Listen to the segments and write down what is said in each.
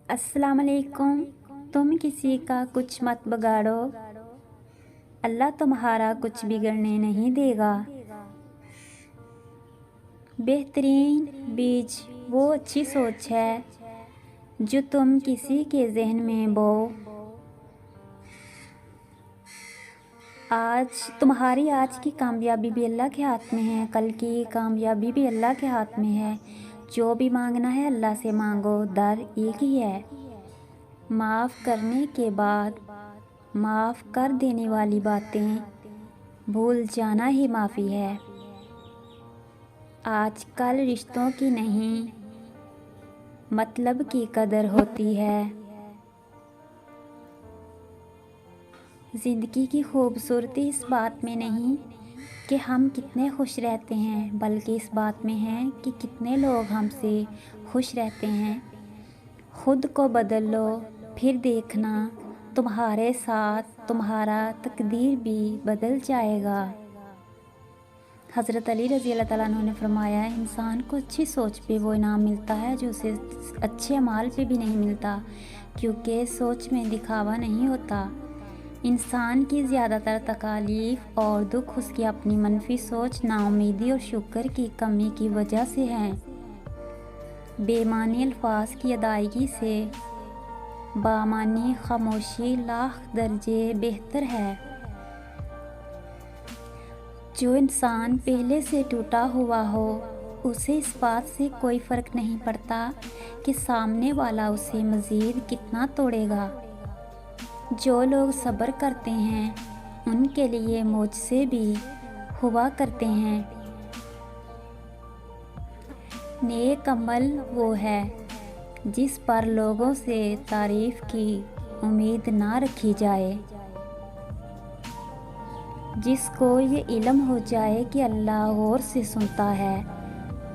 السلام علیکم۔ تم کسی کا کچھ مت بگاڑو، اللہ تمہارا کچھ بگڑنے نہیں دے گا۔ بہترین بیج وہ اچھی سوچ ہے جو تم کسی کے ذہن میں بو۔ تمہاری آج کی کامیابی بھی اللہ کے ہاتھ میں ہے، کل کی کامیابی بھی اللہ کے ہاتھ میں ہے۔ جو بھی مانگنا ہے اللہ سے مانگو، در ایک ہی ہے۔ معاف کرنے کے بعد معاف کر دینے والی باتیں بھول جانا ہی معافی ہے۔ آج کل رشتوں کی نہیں، مطلب کی قدر ہوتی ہے۔ زندگی کی خوبصورتی اس بات میں نہیں کہ ہم کتنے خوش رہتے ہیں، بلکہ اس بات میں ہے کہ کتنے لوگ ہم سے خوش رہتے ہیں۔ خود کو بدل لو، پھر دیکھنا تمہارے ساتھ تمہارا تقدیر بھی بدل جائے گا۔ حضرت علی رضی اللہ تعالیٰ عنہ نے فرمایا، انسان کو اچھی سوچ پہ وہ انعام ملتا ہے جو اسے اچھے اعمال پہ بھی نہیں ملتا، کیونکہ سوچ میں دکھاوا نہیں ہوتا۔ انسان کی زیادہ تر تکالیف اور دکھ اس کی اپنی منفی سوچ، نا امیدی اور شکر کی کمی کی وجہ سے ہیں۔ بے معنی الفاظ کی ادائیگی سے بامعنی خاموشی لاکھ درجے بہتر ہے۔ جو انسان پہلے سے ٹوٹا ہوا ہو، اسے اس بات سے کوئی فرق نہیں پڑتا کہ سامنے والا اسے مزید کتنا توڑے گا۔ جو لوگ صبر کرتے ہیں ان کے لیے معجزے بھی ہوا کرتے ہیں۔ نیک عمل وہ ہے جس پر لوگوں سے تعریف کی امید نہ رکھی جائے۔ جس کو یہ علم ہو جائے کہ اللہ غور سے سنتا ہے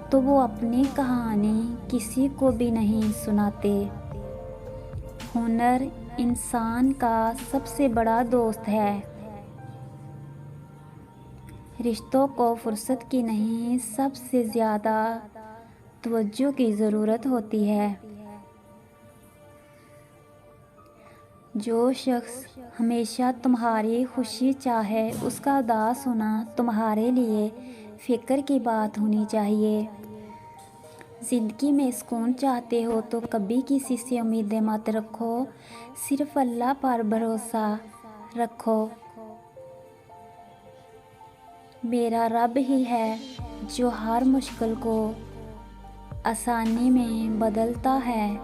تو وہ اپنی کہانی کسی کو بھی نہیں سناتے۔ ہنر انسان کا سب سے بڑا دوست ہے۔ رشتوں کو فرصت کی نہیں، سب سے زیادہ توجہ کی ضرورت ہوتی ہے۔ جو شخص ہمیشہ تمہاری خوشی چاہے، اس کا اداس ہونا تمہارے لیے فکر کی بات ہونی چاہیے۔ زندگی میں سکون چاہتے ہو تو کبھی کسی سے امیدیں مت رکھو، صرف اللہ پر بھروسہ رکھو۔ میرا رب ہی ہے جو ہر مشکل کو آسانی میں بدلتا ہے۔